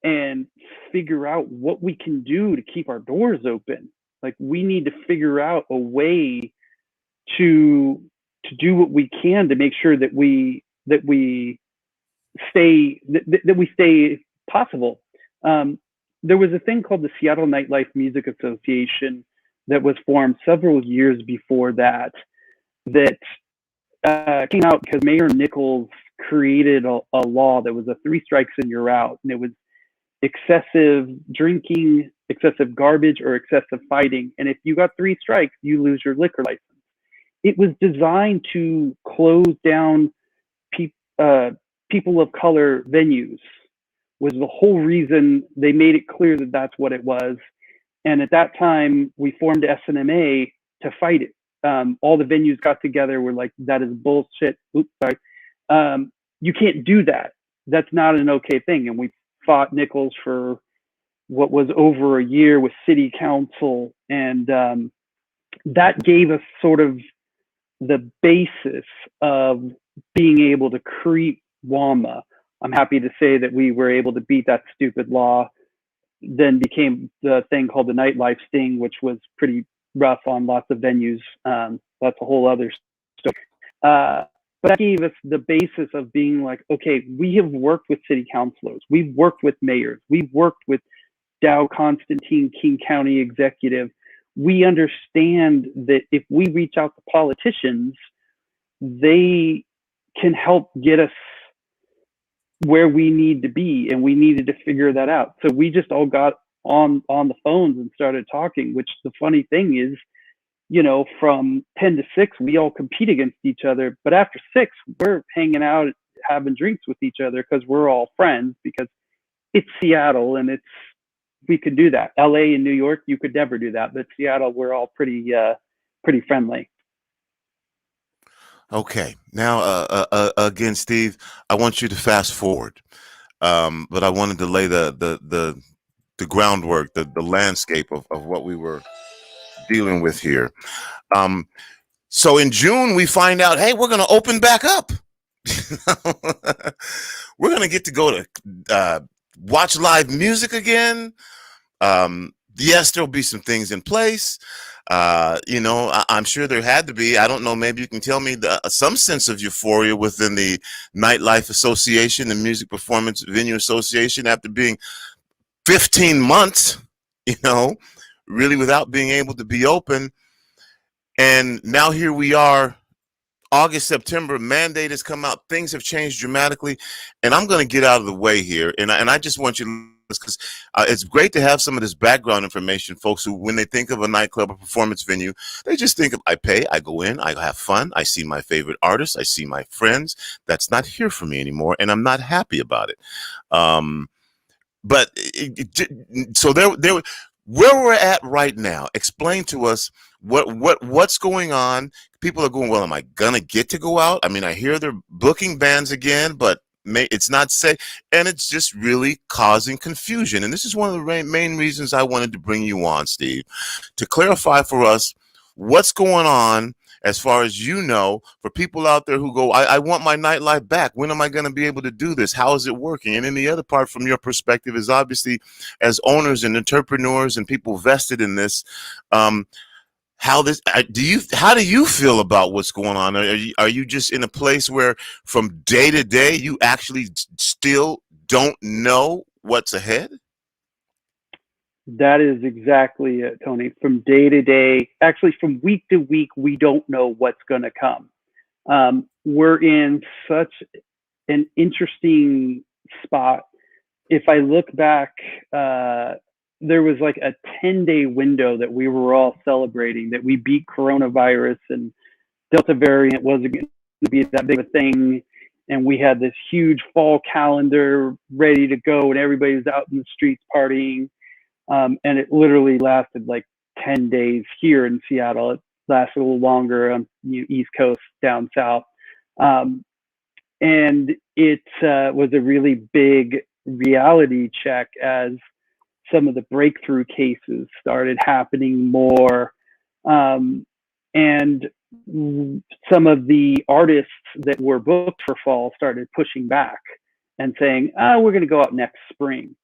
and figure out what we can do to keep our doors open. Like, we need to figure out a way to do what we can to make sure that we stay possible. There was a thing called the Seattle Nightlife Music Association that was formed several years before that came out because Mayor Nichols created a law that was a 3 strikes and you're out. And it was excessive drinking, excessive garbage, or excessive fighting. And if you got 3 strikes, you lose your liquor license. It was designed to close down people of color venues. Was the whole reason they made it clear that that's what it was. And at that time, we formed SNMA to fight it. All the venues got together, were like, that is bullshit. Oops, sorry. You can't do that. that's not an okay thing. And we fought Nichols for what was over a year with city council. And that gave us sort of the basis of being able to create WAMA. I'm happy to say that we were able to beat that stupid law, then became the thing called the Nightlife sting, which was pretty rough on lots of venues. That's a whole other story. But that gave us the basis of being like, okay, we have worked with city councilors, we've worked with mayors, we've worked with Dow Constantine King County executive. We understand that if we reach out to politicians, they can help get us where we need to be, and we needed to figure that out. So we just all got on the phones and started talking, which the funny thing is, you know, from 10 to 6, we all compete against each other. But after 6, we're hanging out, having drinks with each other because we're all friends, because it's Seattle and we could do that. LA and New York, you could never do that. But Seattle, we're all pretty friendly. Okay. Now, again, Steve, I want you to fast forward. But I wanted to lay the groundwork, the landscape of what we were dealing with here. So in June, we find out, hey, we're going to open back up. We're going to get to go to watch live music again. Yes, there'll be some things in place. You know, I'm sure there had to be. I don't know. Maybe you can tell me some sense of euphoria within the Nightlife Association and Music Performance Venue Association after being 15 months, you know, really without being able to be open. And now here we are, August, September, mandate has come out. Things have changed dramatically. And I'm going to get out of the way here. And I just want you to, because it's great to have some of this background information, folks who, when they think of a nightclub or performance venue, they just think of, I pay, I go in, I have fun, I see my favorite artists, I see my friends. That's not here for me anymore, and I'm not happy about it. But so there, where we're at right now, explain to us what's going on. People are going, well, am I gonna get to go out? I mean, I hear they're booking bands again, but it's not safe, and it's just really causing confusion. And this is one of the main reasons I wanted to bring you on, Steve, to clarify for us what's going on as far as you know, for people out there who go, I want my nightlife back. When am I going to be able to do this? How is it working? And then the other part from your perspective is obviously as owners and entrepreneurs and people vested in this, how do you feel about what's going on? Are you just in a place where from day to day you actually still don't know what's ahead? That is exactly it, Tony. From day to day, actually from week to week, we don't know what's going to come. We're in such an interesting spot. If I look back, there was like a 10-day window that we were all celebrating, that we beat coronavirus and Delta variant wasn't going to be that big of a thing. And we had this huge fall calendar ready to go and everybody was out in the streets partying. And it literally lasted like 10 days here in Seattle. It lasted a little longer on the East Coast, down south. And it was a really big reality check as some of the breakthrough cases started happening more. And some of the artists that were booked for fall started pushing back and saying, we're going to go out next spring.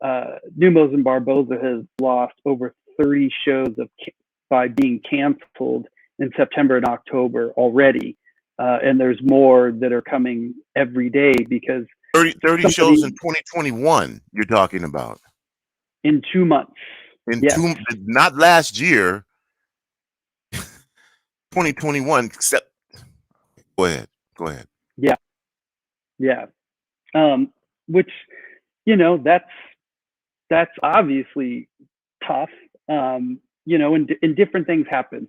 Neumos and Barboza has lost over 30 shows by being canceled in September and October already. And there's more that are coming every day because 30 shows in 2021 you're talking about. In 2 months. Not last year. 2021, except go ahead. Yeah. Which, you know, that's obviously tough. You know, and different things happen.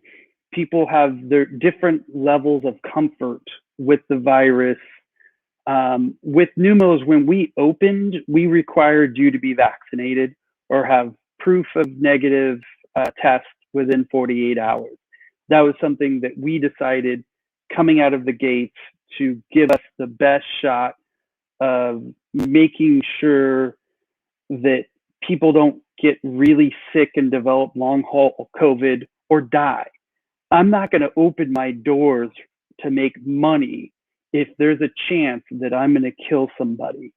People have their different levels of comfort with the virus. With Neumos, when we opened, we required you to be vaccinated or have proof of negative test within 48 hours. That was something that we decided coming out of the gates to give us the best shot of making sure that people don't get really sick and develop long haul COVID or die. I'm not going to open my doors to make money if there's a chance that I'm going to kill somebody.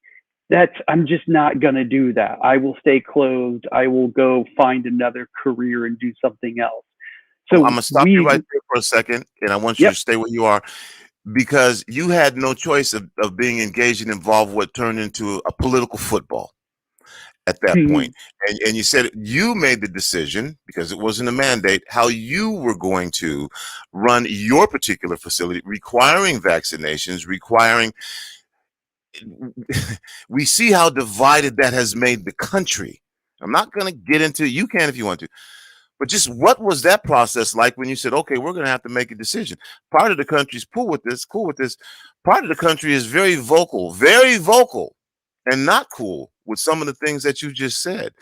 I'm just not going to do that. I will stay closed. I will go find another career and do something else. So I'm going to stop you right there for a second, and I want you to stay where you are, because you had no choice of being engaged and involved with what turned into a political football at that point. And you said you made the decision, because it wasn't a mandate, how you were going to run your particular facility, requiring vaccinations, requiring we see how divided that has made the country. I'm not going to get into it. You can if you want to. But just what was that process like when you said, okay, we're going to have to make a decision? Part of the country's cool with this. Part of the country is very vocal, and not cool with some of the things that you just said.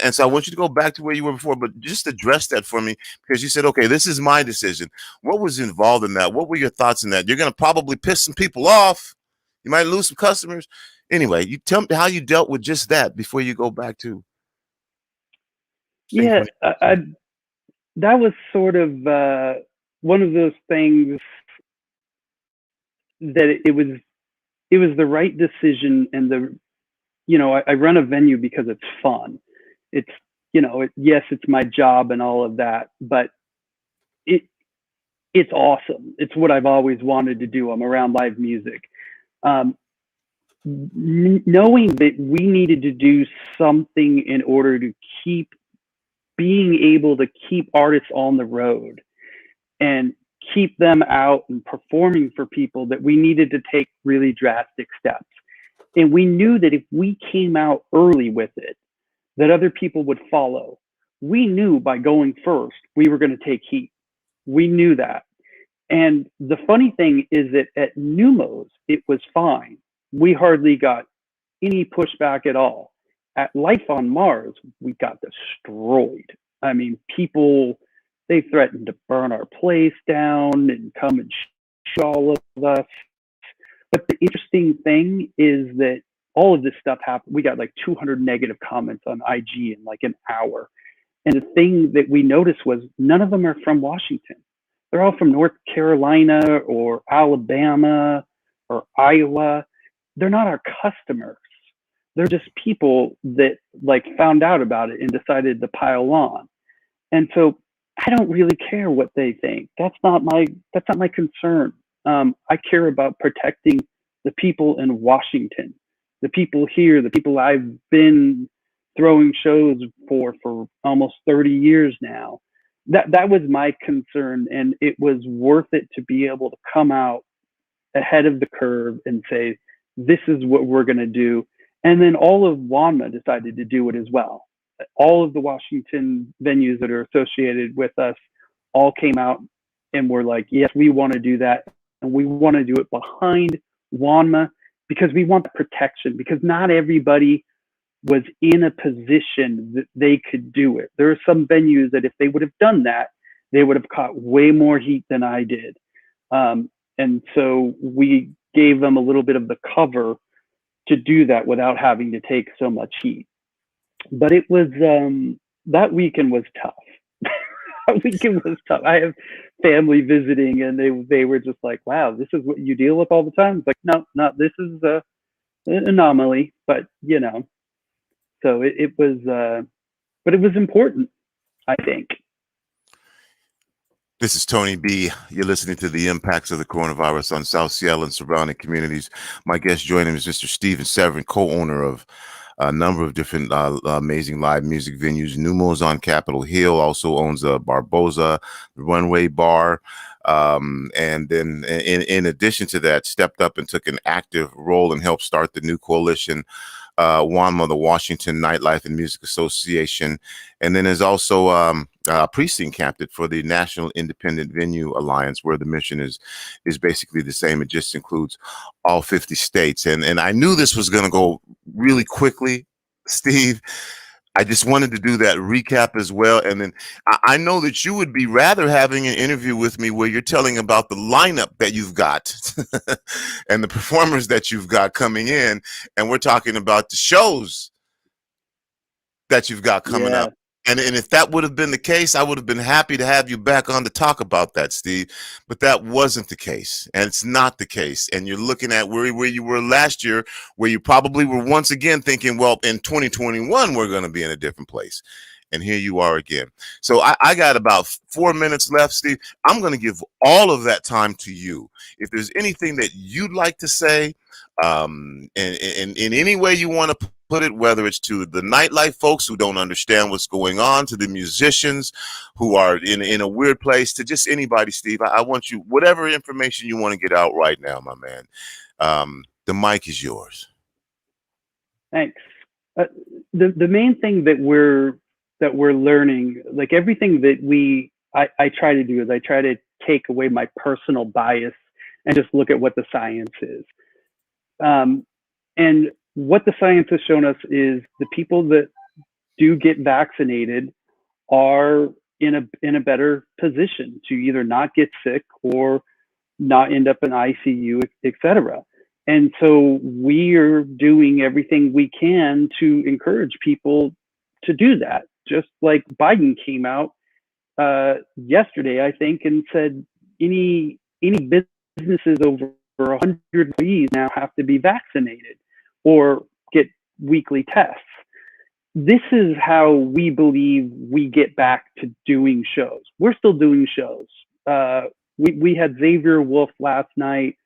And so I want you to go back to where you were before, but just address that for me, because you said, okay, this is my decision. What was involved in that? What were your thoughts in that? You're going to probably piss some people off. You might lose some customers. Anyway, you tell me how you dealt with just that before you go back to. Yeah, that was sort of one of those things that it was the right decision. And I run a venue because it's fun. It's, yes, it's my job and all of that, but it's awesome. It's what I've always wanted to do. I'm around live music. Knowing that we needed to do something in order to keep being able to keep artists on the road and keep them out and performing for people, that we needed to take really drastic steps. And we knew that if we came out early with it, that other people would follow. We knew by going first, we were going to take heat. We knew that. And the funny thing is that at Neumos, it was fine. We hardly got any pushback at all. At Life on Mars, we got destroyed. I mean, people, they threatened to burn our place down and come and shoot all of us. But the interesting thing is that all of this stuff happened. We got like 200 negative comments on IG in like an hour. And the thing that we noticed was none of them are from Washington. They're all from North Carolina or Alabama or Iowa. They're not our customers. They're just people that like found out about it and decided to pile on. And so I don't really care what they think. That's not my concern. I care about protecting the people in Washington, the people here, the people I've been throwing shows for almost 30 years now. That was my concern, and it was worth it to be able to come out ahead of the curve and say, this is what we're going to do. And then all of WANMA decided to do it as well. All of the Washington venues that are associated with us all came out and were like, yes, we want to do that. And we want to do it behind WANMA because we want the protection, because not everybody was in a position that they could do it. There are some venues that if they would have done that, they would have caught way more heat than I did. And so we gave them a little bit of the cover to do that without having to take so much heat. But it was, that weekend was tough. That weekend was tough. I have family visiting and they were just like, wow, this is what you deal with all the time? It's like, no, this is an anomaly, but so it was, but it was important, I think. This is Tony B. You're listening to the impacts of the coronavirus on South Seattle and surrounding communities. My guest joining is Mr. Steven Severin, co-owner of a number of different amazing live music venues. Neumos on Capitol Hill, also owns Barboza, the Runaway Bar. And then in addition to that, stepped up and took an active role and helped start the new coalition, WANMA, the Washington Nightlife and Music Association, and then is also precinct captain for the National Independent Venue Alliance, where the mission is basically the same. It just includes all 50 states. And I knew this was going to go really quickly, Steve. I just wanted to do that recap as well. And then I know that you would be rather having an interview with me where you're telling about the lineup that you've got and the performers that you've got coming in. And we're talking about the shows that you've got coming up. And if that would have been the case, I would have been happy to have you back on to talk about that, Steve. But that wasn't the case, and it's not the case. And you're looking at where you were last year, where you probably were once again thinking, well, in 2021, we're going to be in a different place. And here you are again. So I got about 4 minutes left, Steve. I'm going to give all of that time to you. If there's anything that you'd like to say, and in any way you want to put it, whether it's to the nightlife folks who don't understand what's going on, to the musicians who are in a weird place, to just anybody, Steve, I want you, whatever information you want to get out right now, my man. The mic is yours. Thanks. The main thing that we're learning, like everything that I try to do is I try to take away my personal bias and just look at what the science is. And what the science has shown us is the people that do get vaccinated are in a better position to either not get sick or not end up in ICU, etc. And so we are doing everything we can to encourage people to do that. Just like Biden came out yesterday, I think, and said any businesses over 100 employees now have to be vaccinated or get weekly tests. This is how we believe we get back to doing shows. We're still doing shows. We had Xavier Wolf last night.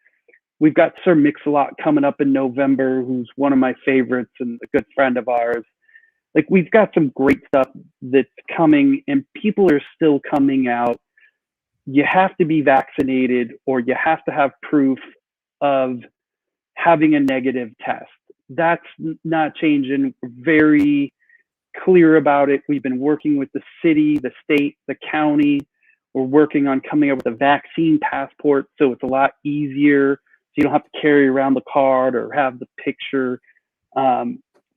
We've got Sir Mix-a-Lot coming up in November, who's one of my favorites and a good friend of ours. Like, we've got some great stuff that's coming, and people are still coming out. You have to be vaccinated, or you have to have proof of having a negative test. That's not changing. We're very clear about it. We've been working with the city, the state, the county. We're working on coming up with a vaccine passport, so it's a lot easier. So you don't have to carry around the card or have the picture.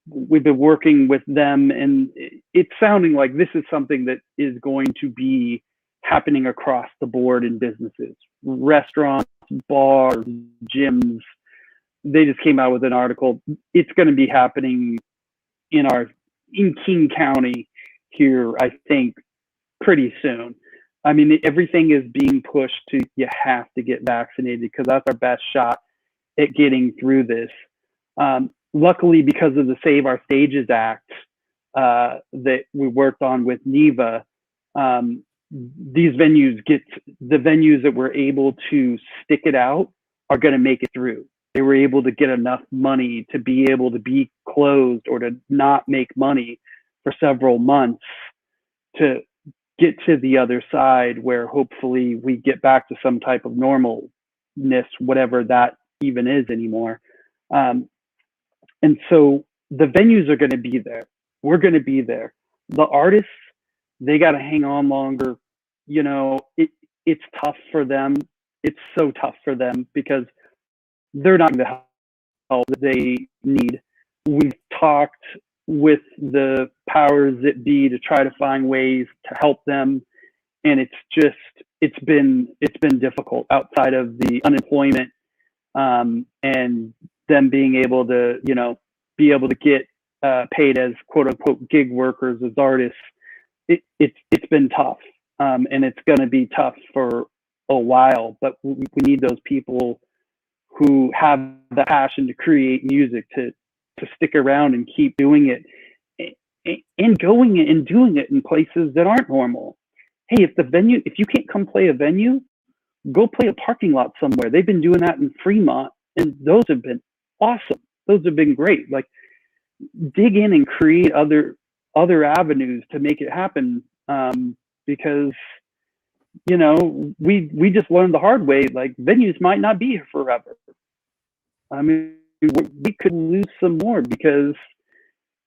We've been working with them, and it's sounding like this is something that is going to be happening across the board in businesses, restaurants, bars, gyms. They just came out with an article. It's going to be happening in King County here, I think, pretty soon. I mean, everything is being pushed to, you have to get vaccinated because that's our best shot at getting through this. Luckily, because of the Save Our Stages Act that we worked on with NEVA, these venues the venues that were able to stick it out are going to make it through. They were able to get enough money to be able to be closed or to not make money for several months to get to the other side, where hopefully we get back to some type of normalness, whatever that even is anymore. And so the venues are going to be there. We're going to be there. The artists, they got to hang on longer. You know, it's tough for them. It's so tough for them because they're not getting the help that they need. We've talked with the powers that be to try to find ways to help them, and it's been difficult outside of the unemployment and them being able to get paid as quote unquote gig workers, as artists. It's been tough, and it's going to be tough for a while, but we need those people who have the passion to create music to stick around and keep doing it and going and doing it in places that aren't normal. Hey, if you can't come play a venue, go play a parking lot somewhere. They've been doing that in Fremont, and those have been awesome. Those have been great. Like, dig in and create other avenues to make it happen, because we just learned the hard way, like, venues might not be here forever. I mean, we could lose some more because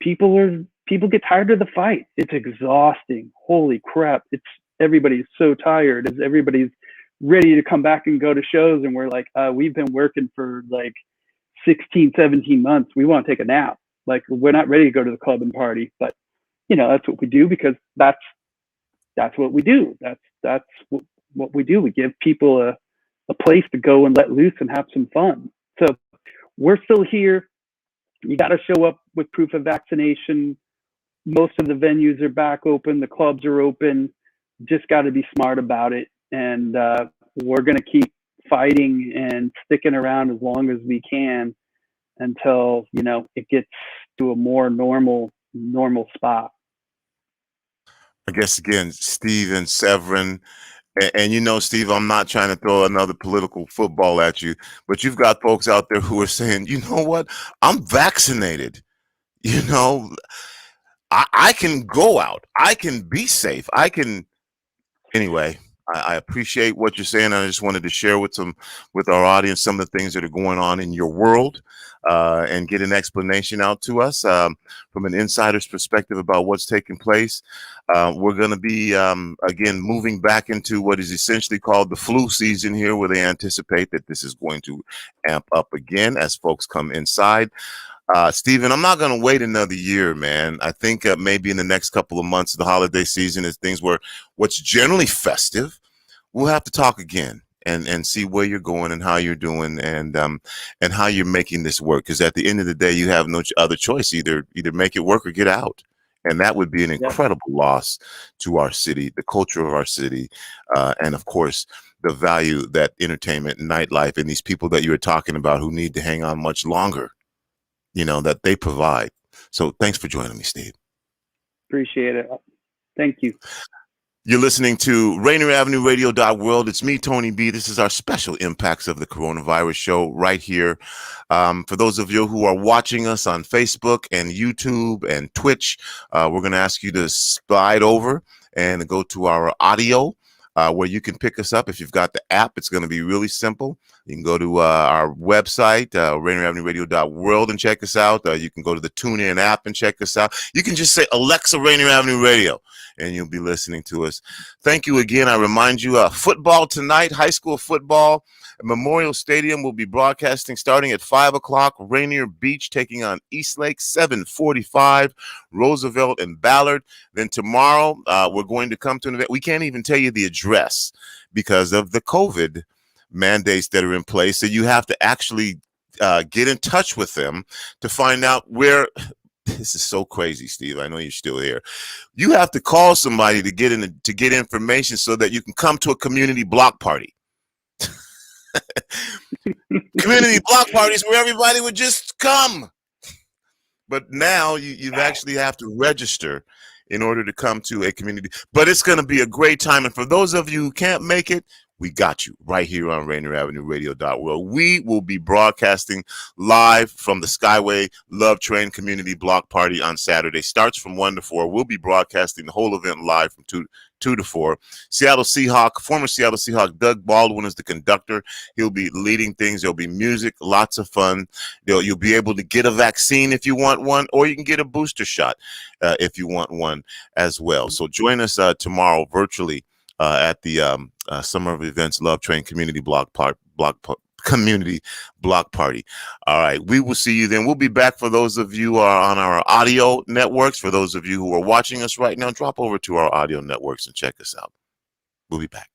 people get tired of the fight. It's exhausting. Holy crap. Everybody's so tired as everybody's ready to come back and go to shows, and we're like, we've been working for like 16, 17 months. We want to take a nap. Like, we're not ready to go to the club and party, but that's what we do, because that's what we do. That's what we do. We give people a place to go and let loose and have some fun. So we're still here. You got to show up with proof of vaccination. Most of the venues are back open. The clubs are open. Just got to be smart about it. And we're going to keep fighting and sticking around as long as we can until, it gets to a more normal spot. I guess, again, Steve and Severin. And Steve, I'm not trying to throw another political football at you, but you've got folks out there who are saying, you know what? I'm vaccinated. I can go out. I can be safe. Anyway, I appreciate what you're saying. I just wanted to share with our audience some of the things that are going on in your world, and get an explanation out to us from an insider's perspective about what's taking place. We're going to be, again, moving back into what is essentially called the flu season here, where they anticipate that this is going to amp up again as folks come inside. Stephen, I'm not going to wait another year, man. I think maybe in the next couple of months of the holiday season is things where what's generally festive, we'll have to talk again and see where you're going and how you're doing and how you're making this work. Because at the end of the day, you have no other choice. Either make it work or get out. And that would be an incredible loss to our city, the culture of our city, and of course, the value that entertainment and nightlife and these people that you were talking about who need to hang on much longer, that they provide. So thanks for joining me, Steve. Appreciate it. Thank you. You're listening to Rainier Avenue Radio.world. It's me, Tony B. This is our special Impacts of the Coronavirus show right here. For those of you who are watching us on Facebook and YouTube and Twitch, we're going to ask you to slide over and go to our audio, where you can pick us up. If you've got the app, it's going to be really simple. You can go to our website, Rainier Avenue Radio.world, and check us out. You can go to the TuneIn app and check us out. You can just say, Alexa, Rainier Avenue Radio, and you'll be listening to us. Thank you again. I remind you, football tonight, high school football. Memorial Stadium will be broadcasting starting at 5 o'clock. Rainier Beach taking on Eastlake, 7:45. Roosevelt and Ballard. Then tomorrow, we're going to come to an event. We can't even tell you the address because of the COVID mandates that are in place. So you have to actually get in touch with them to find out where. This is so crazy, Steve. I know you're still here. You have to call somebody to get information so that you can come to a community block party. Community block parties where everybody would just come. But now you actually have to register in order to come to a community. But it's going to be a great time. And for those of you who can't make it, we got you right here on Rainier Avenue Radio.world. We will be broadcasting live from the Skyway Love Train Community Block Party on Saturday. Starts from 1 to 4. We'll be broadcasting the whole event live from 2 to 4. Former Seattle Seahawk Doug Baldwin is the conductor. He'll be leading things. There'll be music, lots of fun. You'll be able to get a vaccine if you want one, or you can get a booster shot if you want one as well. So join us tomorrow virtually at the Summer of Events Love Train Community Community Block Party. All right, we will see you then. We'll be back. For those of you who are on our audio networks, for those of you who are watching us right now, drop over to our audio networks and check us out. We'll be back.